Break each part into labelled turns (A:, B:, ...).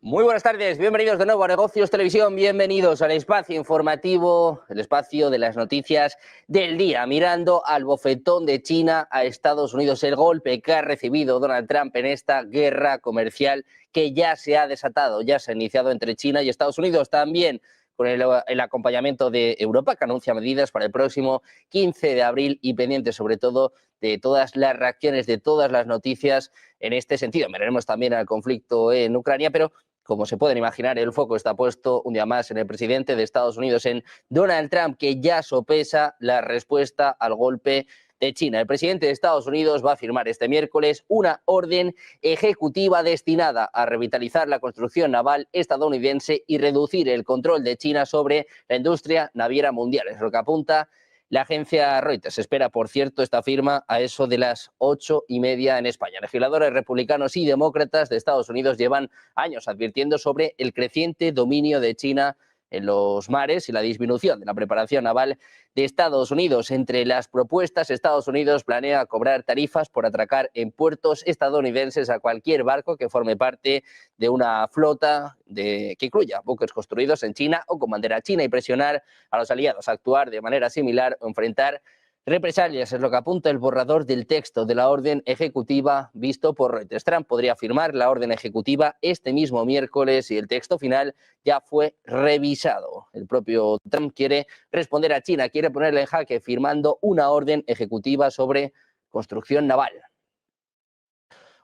A: Muy buenas tardes, bienvenidos de nuevo a Negocios Televisión, bienvenidos al espacio informativo, el espacio de las noticias del día, mirando al bofetón de China a Estados Unidos, el golpe que ha recibido Donald Trump en esta guerra comercial que ya se ha desatado, ya se ha iniciado entre China y Estados Unidos, también con el acompañamiento de Europa, que anuncia medidas para el próximo 15 de abril y pendiente sobre todo de todas las reacciones, de todas las noticias en este sentido. Miraremos también al conflicto en Ucrania, pero como se pueden imaginar, el foco está puesto un día más en el presidente de Estados Unidos, en Donald Trump, que ya sopesa la respuesta al golpe de China. El presidente de Estados Unidos va a firmar este miércoles una orden ejecutiva destinada a revitalizar la construcción naval estadounidense y reducir el control de China sobre la industria naviera mundial. Es lo que apunta la agencia Reuters. Se espera, por cierto, esta firma a eso de las 8:30 en España. Legisladores republicanos y demócratas de Estados Unidos llevan años advirtiendo sobre el creciente dominio de China en los mares y la disminución de la preparación naval de Estados Unidos. Entre las propuestas, Estados Unidos planea cobrar tarifas por atracar en puertos estadounidenses a cualquier barco que forme parte de una flota que incluya buques construidos en China o con bandera china y presionar a los aliados a actuar de manera similar o enfrentar represalias. Es lo que apunta el borrador del texto de la orden ejecutiva visto por Reuters. Trump podría firmar la orden ejecutiva este mismo miércoles y el texto final ya fue revisado. El propio Trump quiere responder a China, quiere ponerle en jaque firmando una orden ejecutiva sobre construcción naval.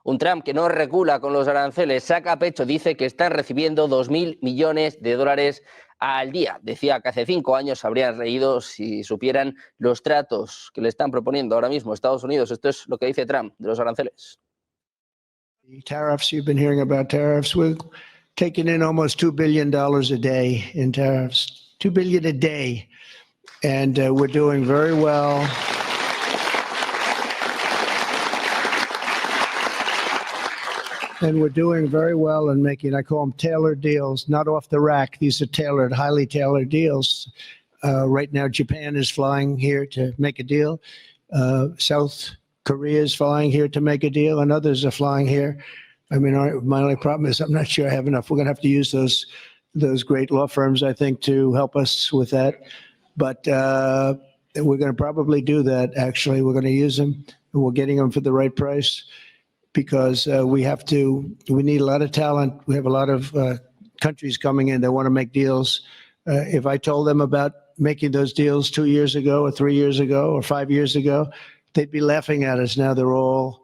A: Un Trump que no recula con los aranceles, saca pecho, dice que están recibiendo 2.000 millones de dólares al día. Decía que hace 5 años se habrían reído si supieran los tratos que le están proponiendo ahora mismo Estados Unidos. Esto es lo que dice Trump de los aranceles.
B: Tariffs, you've been hearing about tariffs. We're taking in almost $2 billion a day in tariffs. $2 billion a day. And we're doing very well. And we're doing very well in making, I call them tailored deals, not off the rack. These are tailored, highly tailored deals. Right now, Japan is flying here to make a deal. South Korea is flying here to make a deal, and others are flying here. I mean, my only problem is I'm not sure I have enough. We're going to have to use those great law firms, I think, to help us with that. But we're going to probably do that, actually. We're going to use them, and we're getting them for the right price. Because we need a lot of talent. We have a lot of countries coming in that want to make deals. If I told them about making those deals 2 years ago or 3 years ago or 5 years ago, they'd be laughing at us. Now they're all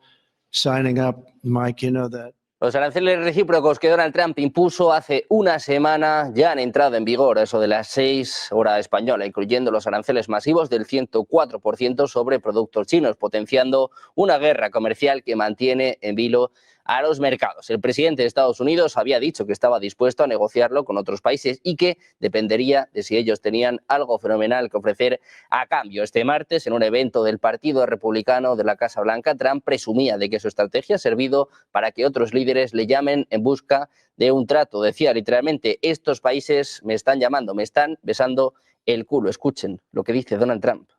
B: signing up. Mike, you know that.
A: Los aranceles recíprocos que Donald Trump impuso hace una semana ya han entrado en vigor, eso de las 6 horas española, incluyendo los aranceles masivos del 104% sobre productos chinos, potenciando una guerra comercial que mantiene en vilo a los mercados. El presidente de Estados Unidos había dicho que estaba dispuesto a negociarlo con otros países y que dependería de si ellos tenían algo fenomenal que ofrecer a cambio. Este martes, en un evento del Partido Republicano de la Casa Blanca, Trump presumía de que su estrategia ha servido para que otros líderes le llamen en busca de un trato. Decía literalmente, estos países me están llamando, me están besando el culo. Escuchen lo que dice Donald Trump.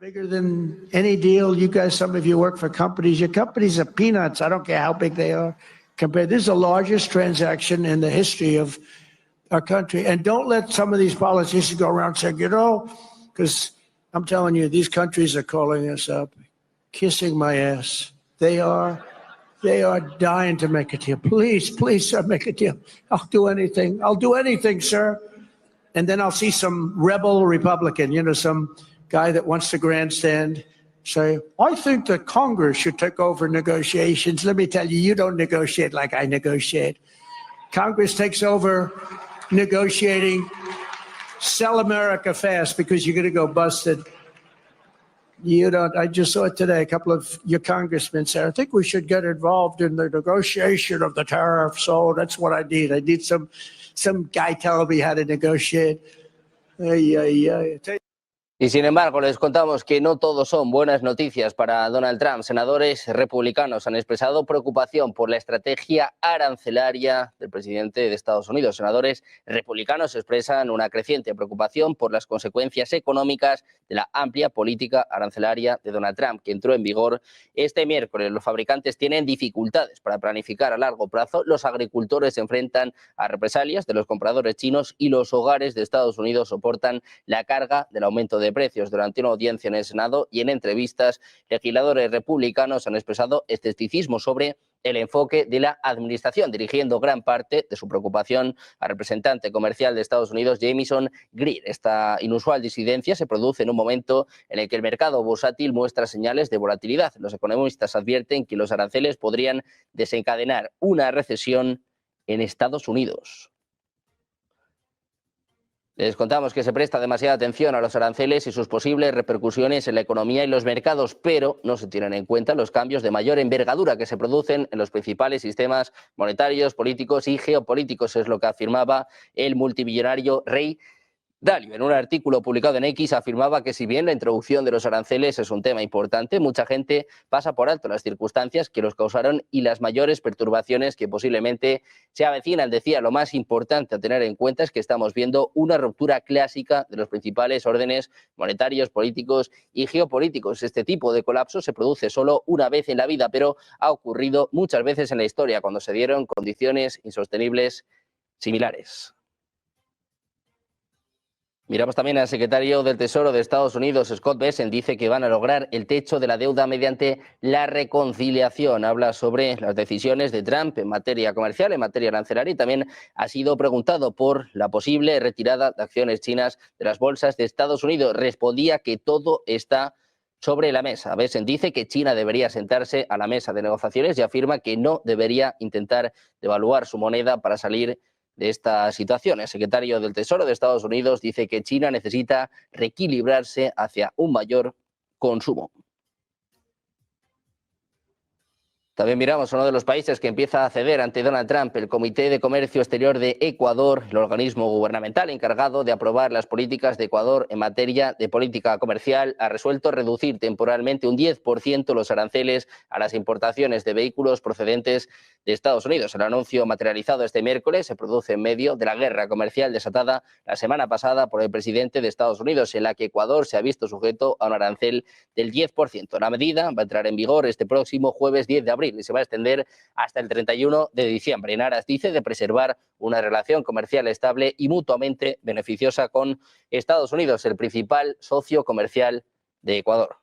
B: Bigger than any deal. You guys, some of you work for companies. Your companies are peanuts. I don't care how big they are. Compared, this is the largest transaction in the history of our country. And don't let some of these politicians go around saying, because I'm telling you, these countries are calling us up, kissing my ass. They are dying to make a deal. Please, sir, make a deal. I'll do anything. I'll do anything, sir. And then I'll see some rebel Republican, some guy that wants to grandstand, say, I think that Congress should take over negotiations. Let me tell you, you don't negotiate like I negotiate. Congress takes over negotiating. Sell America fast because you're going to go busted. You don't. I just saw it today. A couple of your congressmen said, I think we should get involved in the negotiation of the tariffs. So that's what I need. I need some guy telling me how to negotiate.
A: Y sin embargo, les contamos que no todo son buenas noticias para Donald Trump. Senadores republicanos han expresado preocupación por la estrategia arancelaria del presidente de Estados Unidos. Senadores republicanos expresan una creciente preocupación por las consecuencias económicas de la amplia política arancelaria de Donald Trump, que entró en vigor este miércoles. Los fabricantes tienen dificultades para planificar a largo plazo. Los agricultores se enfrentan a represalias de los compradores chinos y los hogares de Estados Unidos soportan la carga del aumento de precios. Durante una audiencia en el Senado y en entrevistas, legisladores republicanos han expresado escepticismo sobre el enfoque de la administración, dirigiendo gran parte de su preocupación al representante comercial de Estados Unidos, Jamieson Greer. Esta inusual disidencia se produce en un momento en el que el mercado bursátil muestra señales de volatilidad. Los economistas advierten que los aranceles podrían desencadenar una recesión en Estados Unidos. Les contamos que se presta demasiada atención a los aranceles y sus posibles repercusiones en la economía y los mercados, pero no se tienen en cuenta los cambios de mayor envergadura que se producen en los principales sistemas monetarios, políticos y geopolíticos. Es lo que afirmaba el multimillonario Ray Dalio. En un artículo publicado en X afirmaba que si bien la introducción de los aranceles es un tema importante, mucha gente pasa por alto las circunstancias que los causaron y las mayores perturbaciones que posiblemente se avecinan. Decía, lo más importante a tener en cuenta es que estamos viendo una ruptura clásica de los principales órdenes monetarios, políticos y geopolíticos. Este tipo de colapso se produce solo una vez en la vida, pero ha ocurrido muchas veces en la historia cuando se dieron condiciones insostenibles similares. Miramos también al secretario del Tesoro de Estados Unidos, Scott Bessent, dice que van a lograr el techo de la deuda mediante la reconciliación. Habla sobre las decisiones de Trump en materia comercial, en materia arancelaria y también ha sido preguntado por la posible retirada de acciones chinas de las bolsas de Estados Unidos. Respondía que todo está sobre la mesa. Bessent dice que China debería sentarse a la mesa de negociaciones y afirma que no debería intentar devaluar su moneda para salir de esta situación. El secretario del Tesoro de Estados Unidos dice que China necesita reequilibrarse hacia un mayor consumo. También miramos a uno de los países que empieza a ceder ante Donald Trump. El Comité de Comercio Exterior de Ecuador, el organismo gubernamental encargado de aprobar las políticas de Ecuador en materia de política comercial, ha resuelto reducir temporalmente un 10% los aranceles a las importaciones de vehículos procedentes de Estados Unidos. El anuncio materializado este miércoles se produce en medio de la guerra comercial desatada la semana pasada por el presidente de Estados Unidos, en la que Ecuador se ha visto sujeto a un arancel del 10%. La medida va a entrar en vigor este próximo jueves 10 de abril y se va a extender hasta el 31 de diciembre. En aras, dice, de preservar una relación comercial estable y mutuamente beneficiosa con Estados Unidos, el principal socio comercial de Ecuador.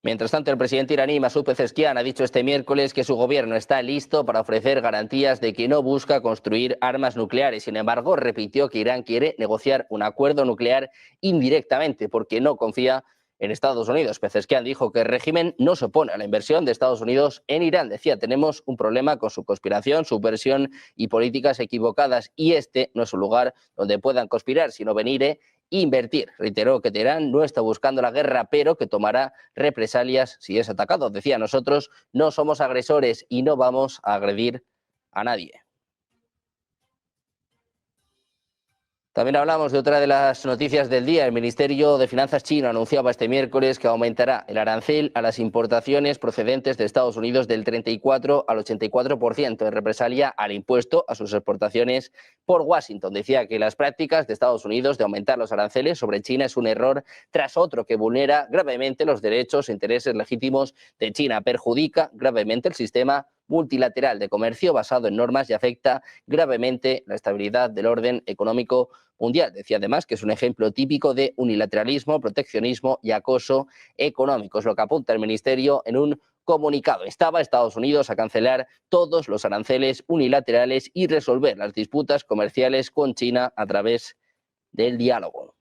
A: Mientras tanto, el presidente iraní Masoud Pezeshkian ha dicho este miércoles que su gobierno está listo para ofrecer garantías de que no busca construir armas nucleares. Sin embargo, repitió que Irán quiere negociar un acuerdo nuclear indirectamente porque no confía en Estados Unidos. Pezeshkian dijo que el régimen no se opone a la inversión de Estados Unidos en Irán. Decía, tenemos un problema con su conspiración, subversión y políticas equivocadas y este no es un lugar donde puedan conspirar, sino venir e invertir. Reiteró que Teherán no está buscando la guerra, pero que tomará represalias si es atacado. Decía, nosotros no somos agresores y no vamos a agredir a nadie. También hablamos de otra de las noticias del día. El Ministerio de Finanzas chino anunciaba este miércoles que aumentará el arancel a las importaciones procedentes de Estados Unidos del 34 al 84% en represalia al impuesto a sus exportaciones por Washington. Decía que las prácticas de Estados Unidos de aumentar los aranceles sobre China es un error tras otro que vulnera gravemente los derechos e intereses legítimos de China, perjudica gravemente el sistema multilateral de comercio basado en normas y afecta gravemente la estabilidad del orden económico mundial. Decía además que es un ejemplo típico de unilateralismo, proteccionismo y acoso económico. Es lo que apunta el Ministerio en un comunicado. Estaba Estados Unidos a cancelar todos los aranceles unilaterales y resolver las disputas comerciales con China a través del diálogo.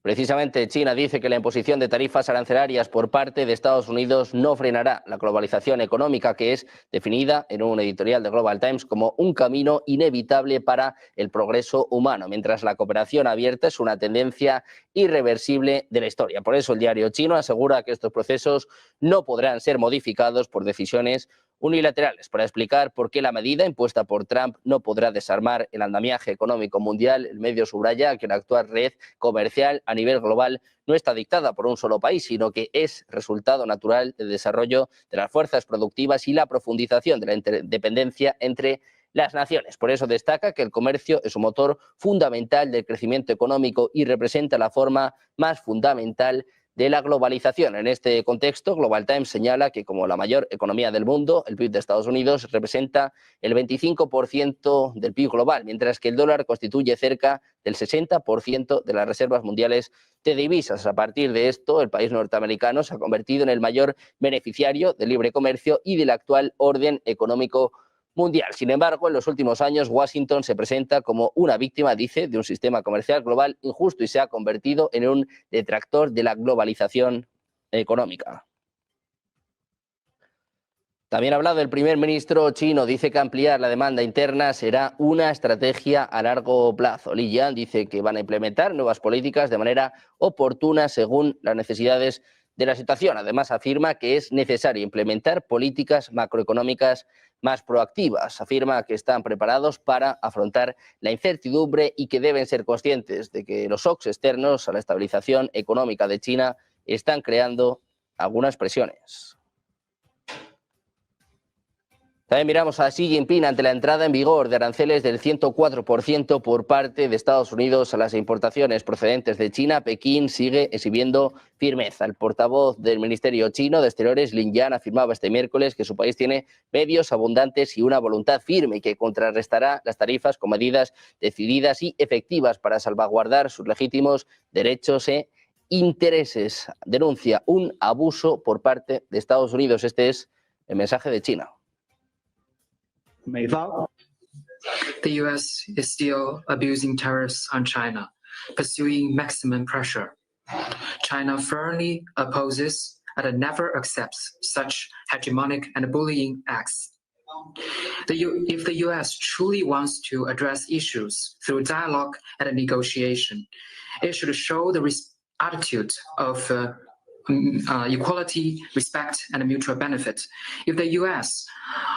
A: Precisamente China dice que la imposición de tarifas arancelarias por parte de Estados Unidos no frenará la globalización económica, que es definida en un editorial de Global Times como un camino inevitable para el progreso humano, mientras la cooperación abierta es una tendencia irreversible de la historia. Por eso el diario chino asegura que estos procesos no podrán ser modificados por decisiones unilaterales para explicar por qué la medida impuesta por Trump no podrá desarmar el andamiaje económico mundial. El medio subraya que la actual red comercial a nivel global no está dictada por un solo país, sino que es resultado natural del desarrollo de las fuerzas productivas y la profundización de la interdependencia entre las naciones. Por eso destaca que el comercio es un motor fundamental del crecimiento económico y representa la forma más fundamental de la globalización. En este contexto, Global Times señala que como la mayor economía del mundo, el PIB de Estados Unidos representa el 25% del PIB global, mientras que el dólar constituye cerca del 60% de las reservas mundiales de divisas. A partir de esto, el país norteamericano se ha convertido en el mayor beneficiario del libre comercio y del actual orden económico mundial. Sin embargo, en los últimos años, Washington se presenta como una víctima, dice, de un sistema comercial global injusto y se ha convertido en un detractor de la globalización económica. También ha hablado el primer ministro chino, dice que ampliar la demanda interna será una estrategia a largo plazo. Li Yan dice que van a implementar nuevas políticas de manera oportuna según las necesidades de la situación. Además, afirma que es necesario implementar políticas macroeconómicas más proactivas. Afirma que están preparados para afrontar la incertidumbre y que deben ser conscientes de que los shocks externos a la estabilización económica de China están creando algunas presiones. También miramos a Xi Jinping ante la entrada en vigor de aranceles del 104% por parte de Estados Unidos a las importaciones procedentes de China. Pekín sigue exhibiendo firmeza. El portavoz del Ministerio chino de Exteriores, Lin Yan, afirmaba este miércoles que su país tiene medios abundantes y una voluntad firme y que contrarrestará las tarifas con medidas decididas y efectivas para salvaguardar sus legítimos derechos e intereses. Denuncia un abuso por parte de Estados Unidos. Este es el mensaje de China.
C: The U.S. is still abusing tariffs on China, pursuing maximum pressure. China firmly opposes and never accepts such hegemonic and bullying acts. If the U.S. truly wants to address issues through dialogue and negotiation, it should show the attitude of equality, respect, and mutual benefit. If the U.S.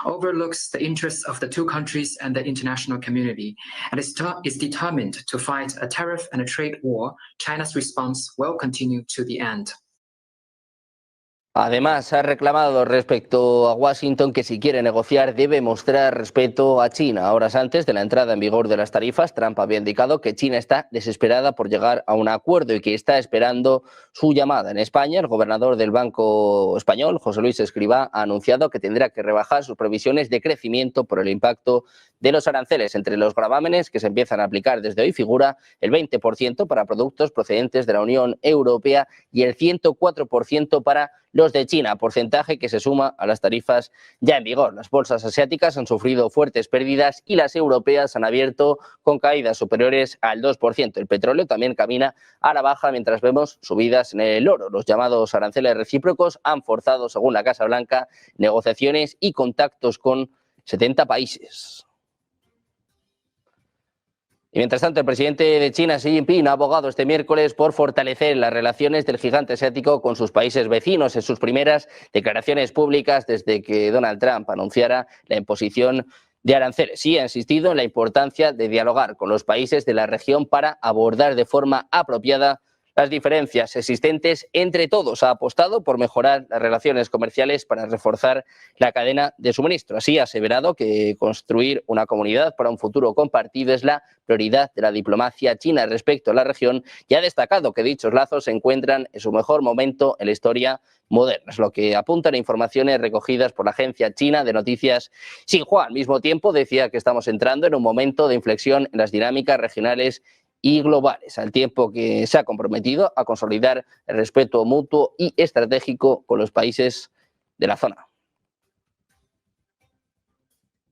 C: overlooks the interests of the two countries and the international community and is determined to fight a tariff and a trade war, China's response will continue to the end.
A: Además, ha reclamado respecto a Washington que si quiere negociar debe mostrar respeto a China. Horas antes de la entrada en vigor de las tarifas, Trump había indicado que China está desesperada por llegar a un acuerdo y que está esperando su llamada. En España, el gobernador del Banco Español, José Luis Escrivá, ha anunciado que tendrá que rebajar sus previsiones de crecimiento por el impacto de los aranceles. Entre los gravámenes que se empiezan a aplicar desde hoy figura el 20% para productos procedentes de la Unión Europea y el 104% para los de China, porcentaje que se suma a las tarifas ya en vigor. Las bolsas asiáticas han sufrido fuertes pérdidas y las europeas han abierto con caídas superiores al 2%. El petróleo también camina a la baja mientras vemos subidas en el oro. Los llamados aranceles recíprocos han forzado, según la Casa Blanca, negociaciones y contactos con 70 países. Y mientras tanto, el presidente de China, Xi Jinping, ha abogado este miércoles por fortalecer las relaciones del gigante asiático con sus países vecinos en sus primeras declaraciones públicas desde que Donald Trump anunciara la imposición de aranceles. Xi ha insistido en la importancia de dialogar con los países de la región para abordar de forma apropiada las diferencias existentes entre todos. Ha apostado por mejorar las relaciones comerciales para reforzar la cadena de suministro. Así ha aseverado que construir una comunidad para un futuro compartido es la prioridad de la diplomacia china respecto a la región y ha destacado que dichos lazos se encuentran en su mejor momento en la historia moderna. Es lo que apuntan informaciones recogidas por la agencia china de noticias Xinhua. Al mismo tiempo, decía que estamos entrando en un momento de inflexión en las dinámicas regionales y globales, al tiempo que se ha comprometido a consolidar el respeto mutuo y estratégico con los países de la zona.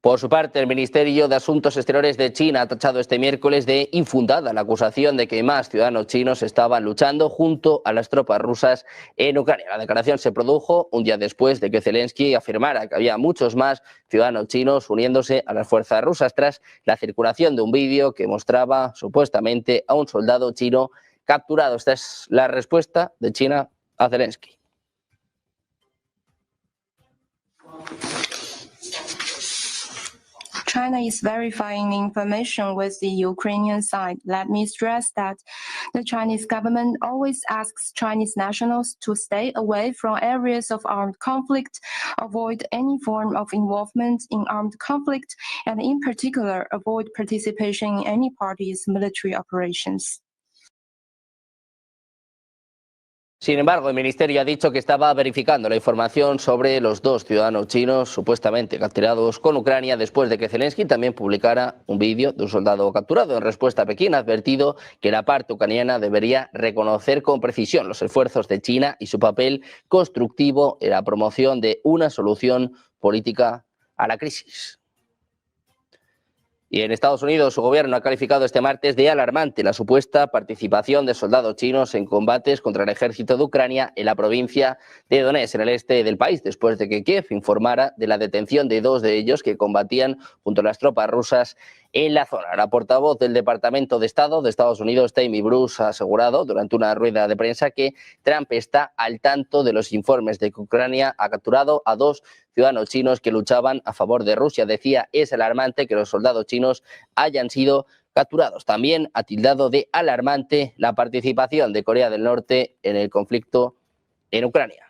A: Por su parte, el Ministerio de Asuntos Exteriores de China ha tachado este miércoles de infundada la acusación de que más ciudadanos chinos estaban luchando junto a las tropas rusas en Ucrania. La declaración se produjo un día después de que Zelensky afirmara que había muchos más ciudadanos chinos uniéndose a las fuerzas rusas tras la circulación de un vídeo que mostraba supuestamente a un soldado chino capturado. Esta es la respuesta de China a Zelensky.
D: China is verifying information with the Ukrainian side. Let me stress that the Chinese government always asks Chinese nationals to stay away from areas of armed conflict, avoid any form of involvement in armed conflict, and in particular, avoid participation in any party's military operations.
A: Sin embargo, el ministerio ha dicho que estaba verificando la información sobre los 2 ciudadanos chinos supuestamente capturados con Ucrania después de que Zelensky también publicara un vídeo de un soldado capturado. En respuesta, Pekín ha advertido que la parte ucraniana debería reconocer con precisión los esfuerzos de China y su papel constructivo en la promoción de una solución política a la crisis. Y en Estados Unidos, su gobierno ha calificado este martes de alarmante la supuesta participación de soldados chinos en combates contra el ejército de Ucrania en la provincia de Donetsk, en el este del país, después de que Kiev informara de la detención de 2 de ellos que combatían junto a las tropas rusas en la zona. La portavoz del Departamento de Estado de Estados Unidos, Tammy Bruce, ha asegurado durante una rueda de prensa que Trump está al tanto de los informes de que Ucrania ha capturado a 2 ciudadanos chinos que luchaban a favor de Rusia. Decía, es alarmante que los soldados chinos hayan sido capturados. También ha tildado de alarmante la participación de Corea del Norte en el conflicto en Ucrania.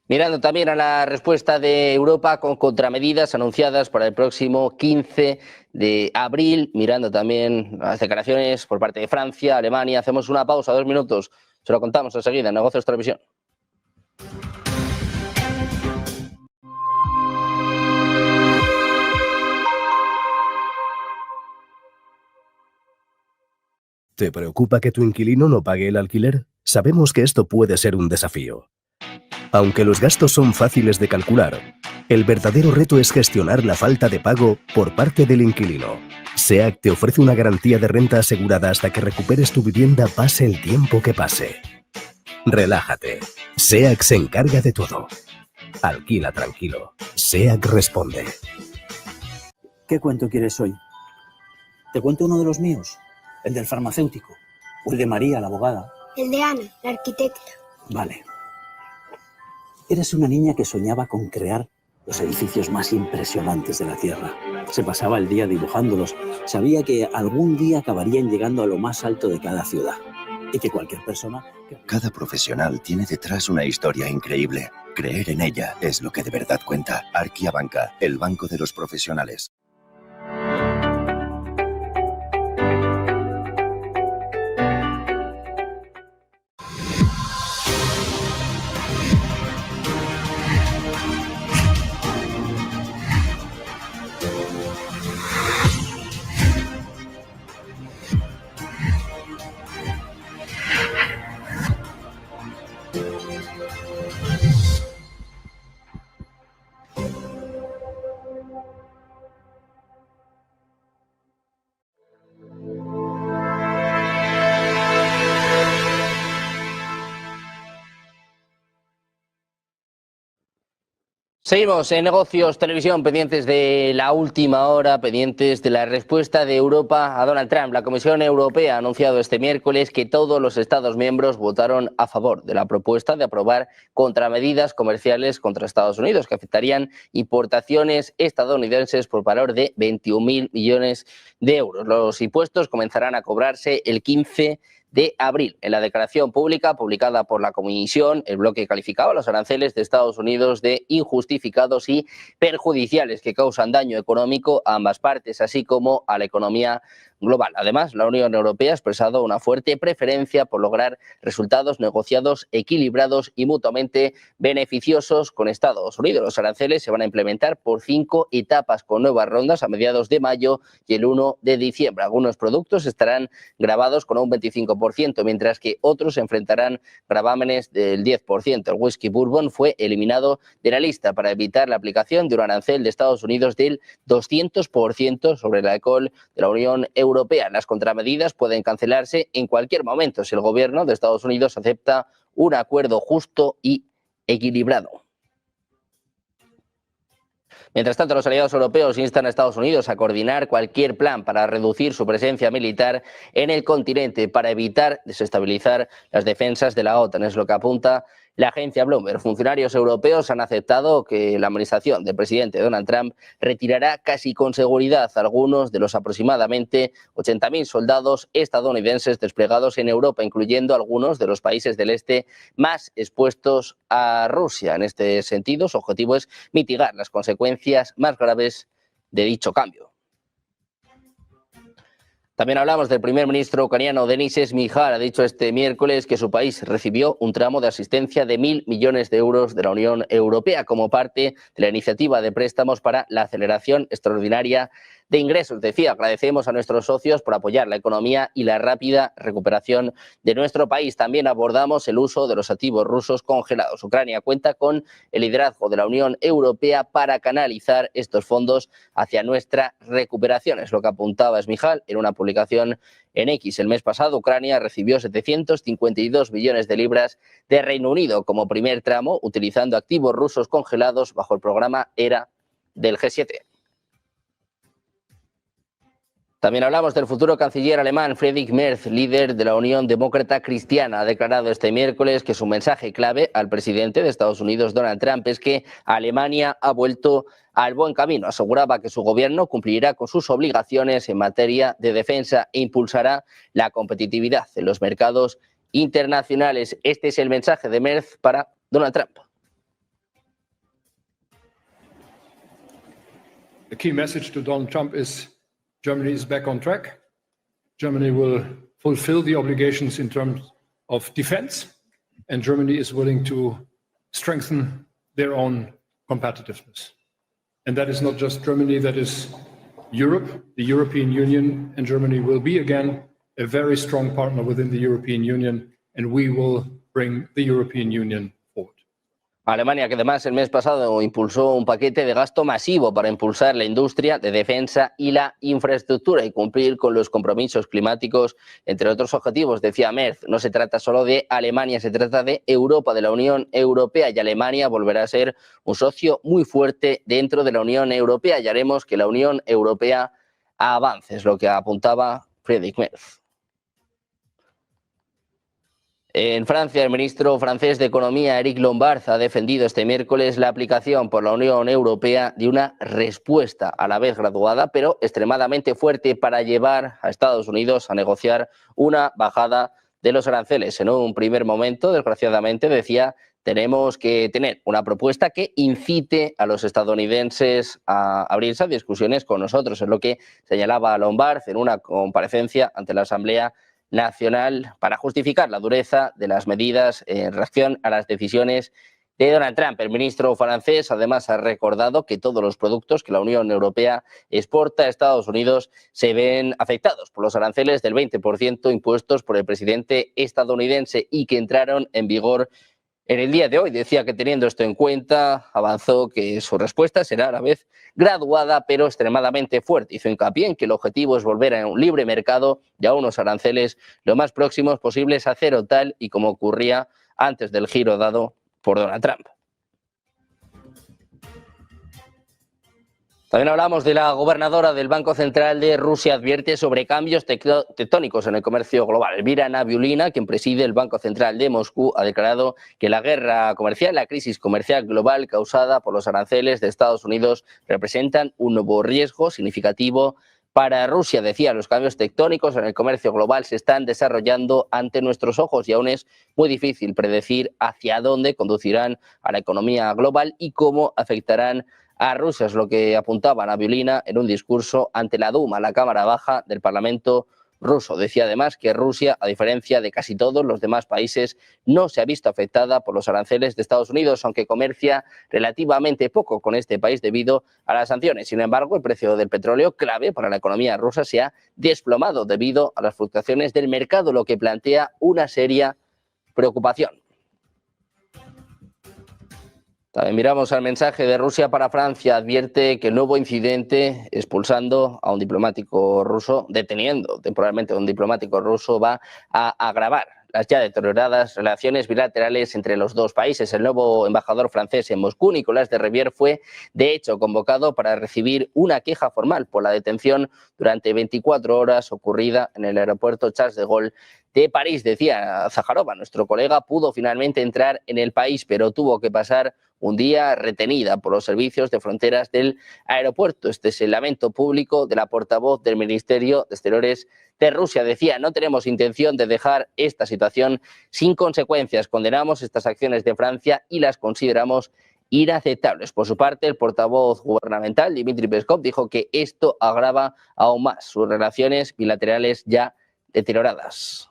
A: Mirando también a la respuesta de Europa con contramedidas anunciadas para el próximo 15 de abril, mirando también las declaraciones por parte de Francia, Alemania. Hacemos una pausa, 2 minutos, se lo contamos enseguida en Negocios Televisión.
E: ¿Te preocupa que tu inquilino no pague el alquiler? Sabemos que esto puede ser un desafío. Aunque los gastos son fáciles de calcular, el verdadero reto es gestionar la falta de pago por parte del inquilino. SEAC te ofrece una garantía de renta asegurada hasta que recuperes tu vivienda pase el tiempo que pase. Relájate. SEAC se encarga de todo. Alquila tranquilo. SEAC responde.
F: ¿Qué cuento quieres hoy? ¿Te cuento uno de los míos? ¿El del farmacéutico? ¿O el de María, la abogada?
G: El de Ana, la arquitecta.
F: Vale. Eres una niña que soñaba con crear los edificios más impresionantes de la Tierra. Se pasaba el día dibujándolos. Sabía que algún día acabarían llegando a lo más alto de cada ciudad. Y que cualquier persona...
H: Cada profesional tiene detrás una historia increíble. Creer en ella es lo que de verdad cuenta. Arquia Banca, el banco de los profesionales.
A: Seguimos en Negocios Televisión, pendientes de la última hora, pendientes de la respuesta de Europa a Donald Trump. La Comisión Europea ha anunciado este miércoles que todos los Estados miembros votaron a favor de la propuesta de aprobar contramedidas comerciales contra Estados Unidos que afectarían importaciones estadounidenses por valor de 21.000 millones de euros. Los impuestos comenzarán a cobrarse el 15 de abril. En la declaración pública publicada por la Comisión, el bloque calificaba los aranceles de Estados Unidos de injustificados y perjudiciales que causan daño económico a ambas partes, así como a la economía global. Además, la Unión Europea ha expresado una fuerte preferencia por lograr resultados negociados equilibrados y mutuamente beneficiosos con Estados Unidos. Los aranceles se van a implementar por 5 etapas con nuevas rondas a mediados de mayo y el 1 de diciembre. Algunos productos estarán gravados con un 25%, mientras que otros enfrentarán gravámenes del 10%. El whisky bourbon fue eliminado de la lista para evitar la aplicación de un arancel de Estados Unidos del 200% sobre el alcohol de la Unión Europea. Las contramedidas pueden cancelarse en cualquier momento si el gobierno de Estados Unidos acepta un acuerdo justo y equilibrado. Mientras tanto, los aliados europeos instan a Estados Unidos a coordinar cualquier plan para reducir su presencia militar en el continente para evitar desestabilizar las defensas de la OTAN. Es lo que apunta la agencia Bloomberg. Funcionarios europeos han aceptado que la administración del presidente Donald Trump retirará casi con seguridad algunos de los aproximadamente 80.000 soldados estadounidenses desplegados en Europa, incluyendo algunos de los países del este más expuestos a Rusia. En este sentido, su objetivo es mitigar las consecuencias más graves de dicho cambio. También hablamos del primer ministro ucraniano Denis Shmyhal. Ha dicho este miércoles que su país recibió un tramo de asistencia de 1.000 millones de euros de la Unión Europea como parte de la iniciativa de préstamos para la aceleración extraordinaria de ingresos. Decía, agradecemos a nuestros socios por apoyar la economía y la rápida recuperación de nuestro país. También abordamos el uso de los activos rusos congelados. Ucrania cuenta con el liderazgo de la Unión Europea para canalizar estos fondos hacia nuestra recuperación. Es lo que apuntaba Shmyhal en una publicación en X. El mes pasado, Ucrania recibió 752 millones de libras de Reino Unido como primer tramo, utilizando activos rusos congelados bajo el programa ERA del G7. También hablamos del futuro canciller alemán Friedrich Merz, líder de la Unión Demócrata Cristiana. Ha declarado este miércoles que su mensaje clave al presidente de Estados Unidos, Donald Trump, es que Alemania ha vuelto al buen camino. Aseguraba que su gobierno cumplirá con sus obligaciones en materia de defensa e impulsará la competitividad en los mercados internacionales. Este es el mensaje de Merz para Donald Trump.
I: The key message to Donald Trump is Germany is back on track. Germany will fulfill the obligations in terms of defense, and Germany is willing to strengthen their own competitiveness. And that is not just Germany, that is Europe. The European Union and Germany will be again a very strong partner within the European Union, and we will bring the European Union forward.
A: Alemania, que además el mes pasado impulsó un paquete de gasto masivo para impulsar la industria de defensa y la infraestructura y cumplir con los compromisos climáticos, entre otros objetivos, decía Merz. No se trata solo de Alemania, se trata de Europa, de la Unión Europea, y Alemania volverá a ser un socio muy fuerte dentro de la Unión Europea y haremos que la Unión Europea avance, es lo que apuntaba Friedrich Merz. En Francia, el ministro francés de Economía, Éric Lombard, ha defendido este miércoles la aplicación por la Unión Europea de una respuesta a la vez graduada, pero extremadamente fuerte, para llevar a Estados Unidos a negociar una bajada de los aranceles. En un primer momento, desgraciadamente, decía, tenemos que tener una propuesta que incite a los estadounidenses a abrirse a discusiones con nosotros. Es lo que señalaba Lombard en una comparecencia ante la Asamblea Nacional para justificar la dureza de las medidas en reacción a las decisiones de Donald Trump. El ministro francés además ha recordado que todos los productos que la Unión Europea exporta a Estados Unidos se ven afectados por los aranceles del 20% impuestos por el presidente estadounidense y que entraron en vigor en el día de hoy. Decía que teniendo esto en cuenta, avanzó que su respuesta será a la vez graduada pero extremadamente fuerte. Hizo hincapié en que el objetivo es volver a un libre mercado y a unos aranceles lo más próximos posibles a cero, tal y como ocurría antes del giro dado por Donald Trump. También hablamos de la gobernadora del Banco Central de Rusia. Advierte sobre cambios tectónicos en el comercio global. Elvira Nabiulina, quien preside el Banco Central de Moscú, ha declarado que la guerra comercial, la crisis comercial global causada por los aranceles de Estados Unidos, representan un nuevo riesgo significativo para Rusia. Decía, los cambios tectónicos en el comercio global se están desarrollando ante nuestros ojos y aún es muy difícil predecir hacia dónde conducirán a la economía global y cómo afectarán a Rusia. Es lo que apuntaba Nabiulina en un discurso ante la Duma, la Cámara Baja del Parlamento ruso. Decía además que Rusia, a diferencia de casi todos los demás países, no se ha visto afectada por los aranceles de Estados Unidos, aunque comercia relativamente poco con este país debido a las sanciones. Sin embargo, el precio del petróleo, clave para la economía rusa, se ha desplomado debido a las fluctuaciones del mercado, lo que plantea una seria preocupación. También miramos al mensaje de Rusia para Francia. Advierte que el nuevo incidente expulsando a un diplomático ruso, deteniendo temporalmente a un diplomático ruso, va a agravar las ya deterioradas relaciones bilaterales entre los dos países. El nuevo embajador francés en Moscú, Nicolas de Rivière, fue de hecho convocado para recibir una queja formal por la detención durante 24 horas ocurrida en el aeropuerto Charles de Gaulle de París. Decía Zaharova, nuestro colega pudo finalmente entrar en el país, pero tuvo que pasar un día retenida por los servicios de fronteras del aeropuerto. Este es el lamento público de la portavoz del Ministerio de Exteriores de Rusia. Decía, no tenemos intención de dejar esta situación sin consecuencias. Condenamos estas acciones de Francia y las consideramos inaceptables. Por su parte, el portavoz gubernamental, Dmitry Peskov, dijo que esto agrava aún más sus relaciones bilaterales ya deterioradas.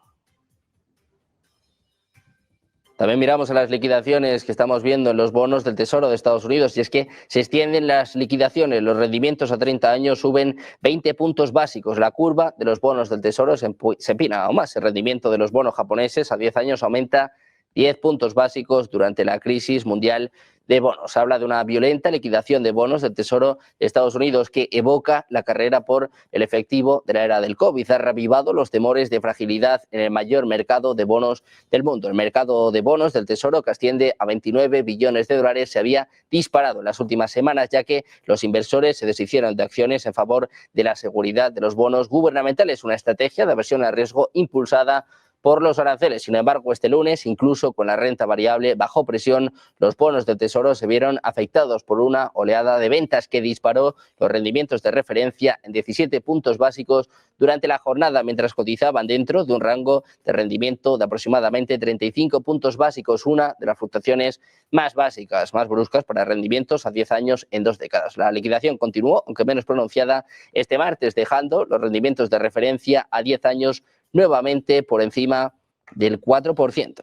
A: También miramos a las liquidaciones que estamos viendo en los bonos del Tesoro de Estados Unidos, y es que se extienden las liquidaciones, los rendimientos a 30 años suben 20 puntos básicos. La curva de los bonos del Tesoro se empina aún más. El rendimiento de los bonos japoneses a 10 años aumenta 10 puntos básicos durante la crisis mundial de bonos. Habla de una violenta liquidación de bonos del Tesoro de Estados Unidos que evoca la carrera por el efectivo de la era del COVID. Ha revivado los temores de fragilidad en el mayor mercado de bonos del mundo. El mercado de bonos del Tesoro, que asciende a 29 billones de dólares, se había disparado en las últimas semanas, ya que los inversores se deshicieron de acciones en favor de la seguridad de los bonos gubernamentales, una estrategia de aversión al riesgo impulsada por los aranceles. Sin embargo, este lunes, incluso con la renta variable bajo presión, los bonos del Tesoro se vieron afectados por una oleada de ventas que disparó los rendimientos de referencia en 17 puntos básicos durante la jornada, mientras cotizaban dentro de un rango de rendimiento de aproximadamente 35 puntos básicos, una de las fluctuaciones más básicas, más bruscas para rendimientos a 10 años en 2 décadas. La liquidación continuó, aunque menos pronunciada, este martes, dejando los rendimientos de referencia a 10 años nuevamente por encima del 4%.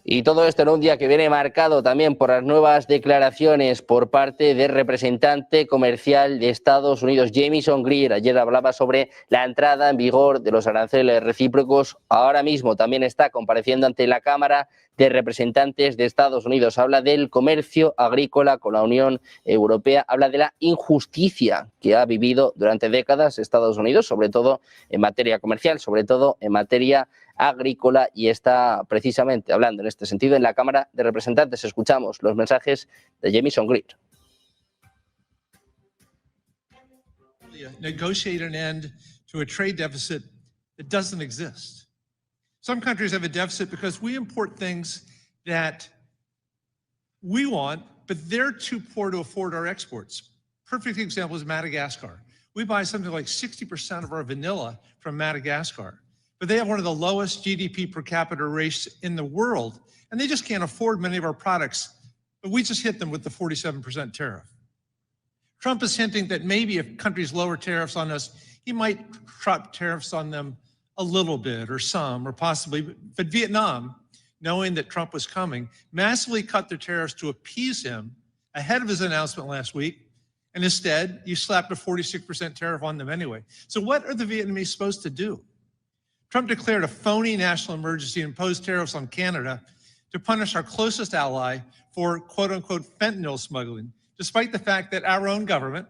A: Y todo esto en un día que viene marcado también por las nuevas declaraciones por parte del representante comercial de Estados Unidos, Jamieson Greer. Ayer hablaba sobre la entrada en vigor de los aranceles recíprocos. Ahora mismo también está compareciendo ante la Cámara de Representantes de Estados Unidos. Habla del comercio agrícola con la Unión Europea, habla de la injusticia que ha vivido durante décadas Estados Unidos, sobre todo en materia comercial, sobre todo en materia agrícola, y está precisamente hablando en este sentido en la Cámara de Representantes. Escuchamos los mensajes de Jamieson Greer.
J: Negotiate an end to a trade deficit that doesn't exist. Some countries have a deficit because we import things that we want, but they're too poor to afford our exports. Perfect example is Madagascar. We buy something like 60% of our vanilla from Madagascar, but they have one of the lowest GDP per capita rates in the world, and they just can't afford many of our products, but we just hit them with the 47% tariff. Trump is hinting that maybe if countries lower tariffs on us, he might drop tariffs on them a little bit or some or possibly, but Vietnam, knowing that Trump was coming, massively cut their tariffs to appease him ahead of his announcement last week. And instead, you slapped a 46% tariff on them anyway. So what are the Vietnamese supposed to do? Trump declared a phony national emergency and imposed tariffs on Canada to punish our closest ally for quote unquote fentanyl smuggling, despite the fact that our own government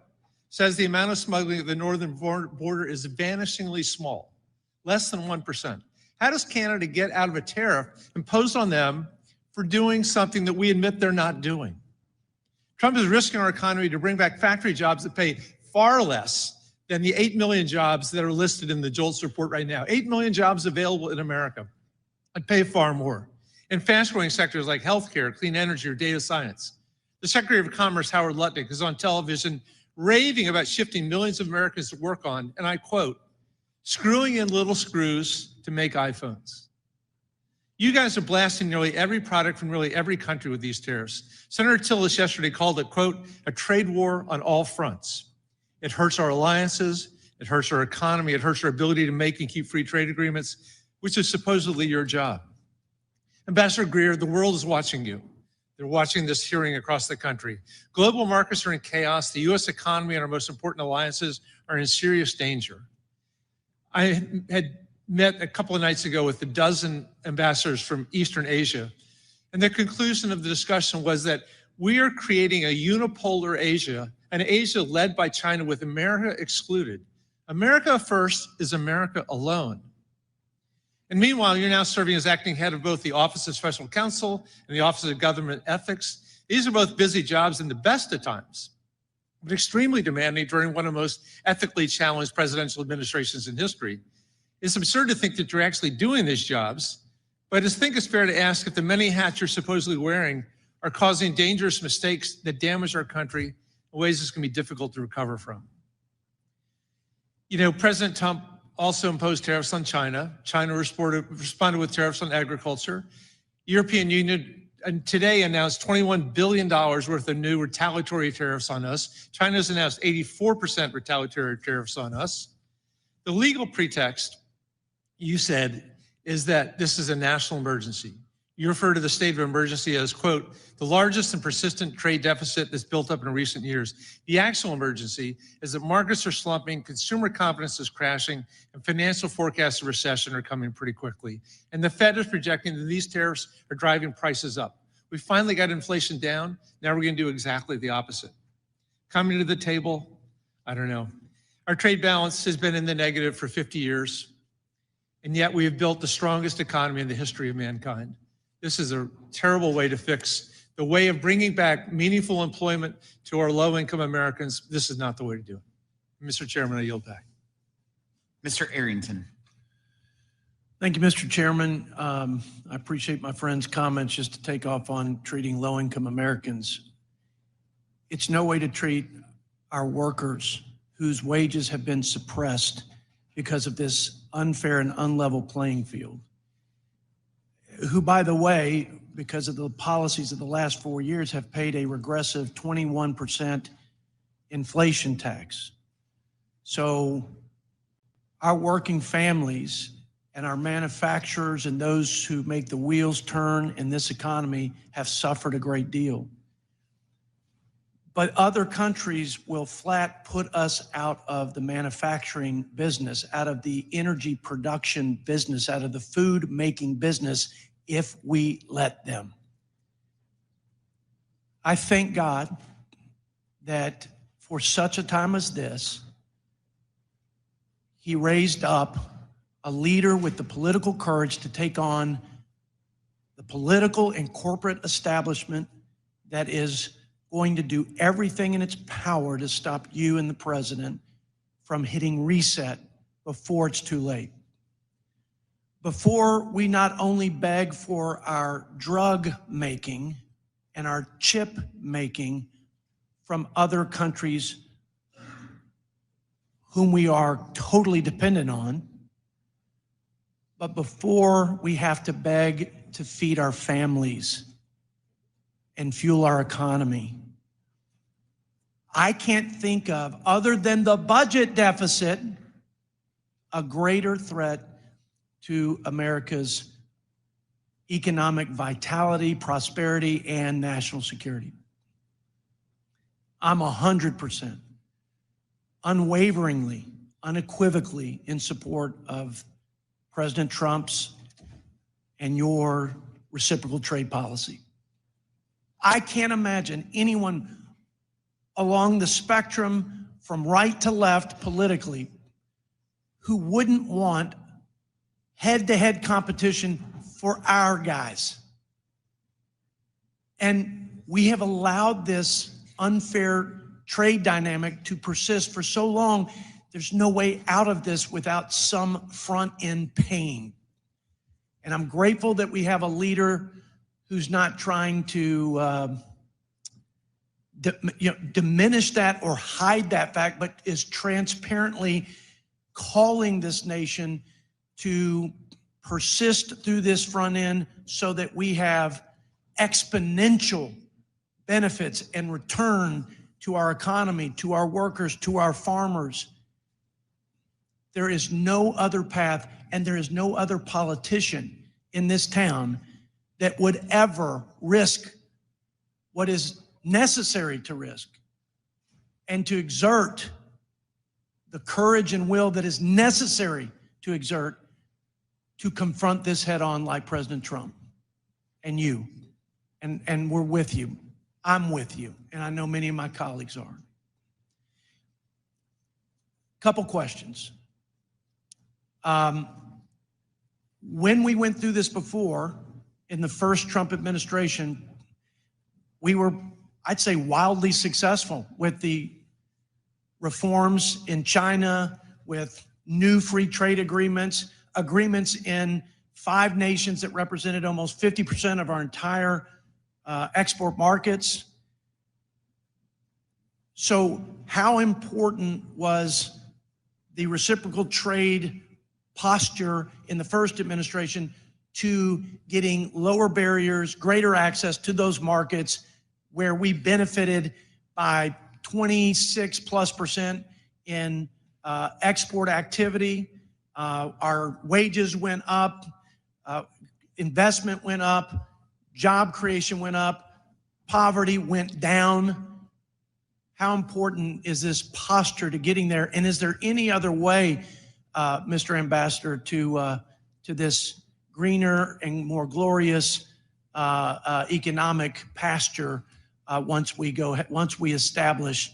J: says the amount of smuggling at the northern border is vanishingly small. Less than 1%. How does Canada get out of a tariff imposed on them for doing something that we admit they're not doing? Trump is risking our economy to bring back factory jobs that pay far less than the 8 million jobs that are listed in the JOLTS report right now. 8 million jobs available in America and pay far more. In fast-growing sectors like healthcare, clean energy, or data science. The Secretary of Commerce, Howard Lutnick, is on television raving about shifting millions of Americans to work on, and I quote, screwing in little screws to make iPhones. You guys are blasting nearly every product from nearly every country with these tariffs. Senator Tillis yesterday called it, quote, a trade war on all fronts. It hurts our alliances, it hurts our economy, it hurts our ability to make and keep free trade agreements, which is supposedly your job. Ambassador Greer, the world is watching you. They're watching this hearing across the country. Global markets are in chaos. The U.S. economy and our most important alliances are in serious danger. I had met a couple of nights ago with a dozen ambassadors from Eastern Asia, and the conclusion of the discussion was that we are creating a unipolar Asia, an Asia led by China with America excluded. America first is America alone. And meanwhile, you're now serving as acting head of both the Office of Special Counsel and the Office of Government Ethics. These are both busy jobs in the best of times, but extremely demanding during one of the most ethically challenged presidential administrations in history. It's absurd to think that you're actually doing these jobs, but I think it's fair to ask if the many hats you're supposedly wearing are causing dangerous mistakes that damage our country in ways that's going to be difficult to recover from. You know, President Trump also imposed tariffs on China. China responded with tariffs on agriculture. European Union today announced $21 billion worth of new retaliatory tariffs on us. China's announced 84% retaliatory tariffs on us. The legal pretext, you said, is that this is a national emergency. You refer to the state of emergency as, quote, the largest and persistent trade deficit that's built up in recent years. The actual emergency is that markets are slumping, consumer confidence is crashing, and financial forecasts of recession are coming pretty quickly. And the Fed is projecting that these tariffs are driving prices up. We finally got inflation down. Now we're going to do exactly the opposite. Coming to the table, I don't know. Our trade balance has been in the negative for 50 years, and yet we have built the strongest economy in the history of mankind. This is a terrible way to fix the way of bringing back meaningful employment to our low-income Americans. This is not the way to do it. Mr. Chairman, I yield back.
K: Mr. Arrington.
B: Thank you, Mr. Chairman. I appreciate my friend's comments. Just to take off on treating low-income Americans, it's no way to treat our workers whose wages have been suppressed because of this unfair and unlevel playing field, who, by the way, because of the policies of the last 4 years, have paid a regressive 21% inflation tax. So our working families and our manufacturers and those who make the wheels turn in this economy have suffered a great deal. But other countries will flat put us out of the manufacturing business, out of the energy production business, out of the food making business if we let them. I thank God that for such a time as this, He raised up a leader with the political courage to take on the political and corporate establishment that is going to do everything in its power to stop you and the president from hitting reset before it's too late. Before we not only beg for our drug making and our chip making from other countries whom we are totally dependent on, but before we have to beg to feed our families and fuel our economy. I can't think of, other than the budget deficit, a greater threat to America's economic vitality, prosperity, and national security. I'm 100%, unwaveringly, unequivocally in support of President Trump's and your reciprocal trade policy. I can't imagine anyone along the spectrum from right to left politically who wouldn't want head-to-head competition for our guys. And we have allowed this unfair trade dynamic to persist for so long, there's no way out of this without some front-end pain. And I'm grateful that we have a leader who's not trying to diminish that or hide that fact, but is transparently calling this nation to persist through this front end so that we have exponential benefits and return to our economy, to our workers, to our farmers. There is no other path, and there is no other politician in this town that would ever risk what is necessary to risk and to exert the courage and will that is necessary to exert to confront this head on like President Trump and you. And we're with you. I'm with you. And I know many of my colleagues are. Couple questions. when we went through this before, in the first Trump administration, we were, I'd say, wildly successful with the reforms in China, with new free trade agreements, agreements in 5 nations that represented almost 50% of our entire export markets. So how important was the reciprocal trade posture in the first administration to getting lower barriers, greater access to those markets where we benefited by 26+% in export activity? Our wages went up, investment went up, job creation went up, poverty went down. How important is this posture to getting there? And is there any other way, Mr. Ambassador, to this greener and more glorious economic pasture once we establish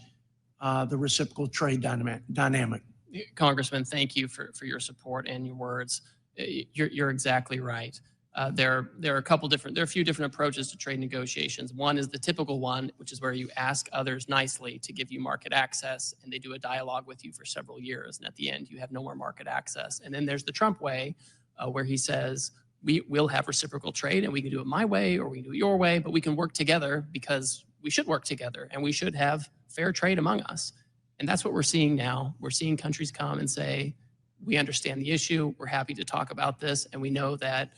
B: the reciprocal trade dynamic?
L: Congressman, thank you for your support and your words. You're exactly right. There are a few different approaches to trade negotiations. One is the typical one, which is where you ask others nicely to give you market access, and they do a dialogue with you for several years, and at the end you have no more market access. And then there's the Trump way, where he says, we'll have reciprocal trade and we can do it my way or we can do it your way, but we can work together because we should work together and we should have fair trade among us. And that's what we're seeing now. We're seeing countries come and say, we understand the issue, we're happy to talk about this, and we know that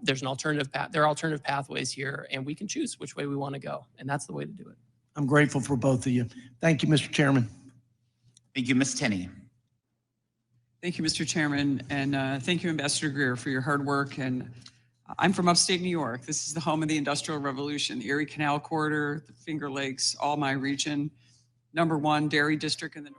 L: there's an alternative path. There are alternative pathways here, and we can choose which way we want to go, and that's the way to do it.
B: I'm grateful for both of you. Thank you, Mr. Chairman.
K: Thank you, Ms. Tenney.
M: Thank you, Mr. Chairman, and thank you, Ambassador Greer, for your hard work. And I'm from upstate New York. This is the home of the Industrial Revolution, Erie Canal Corridor, the Finger Lakes, all my region. #1 dairy district in the North.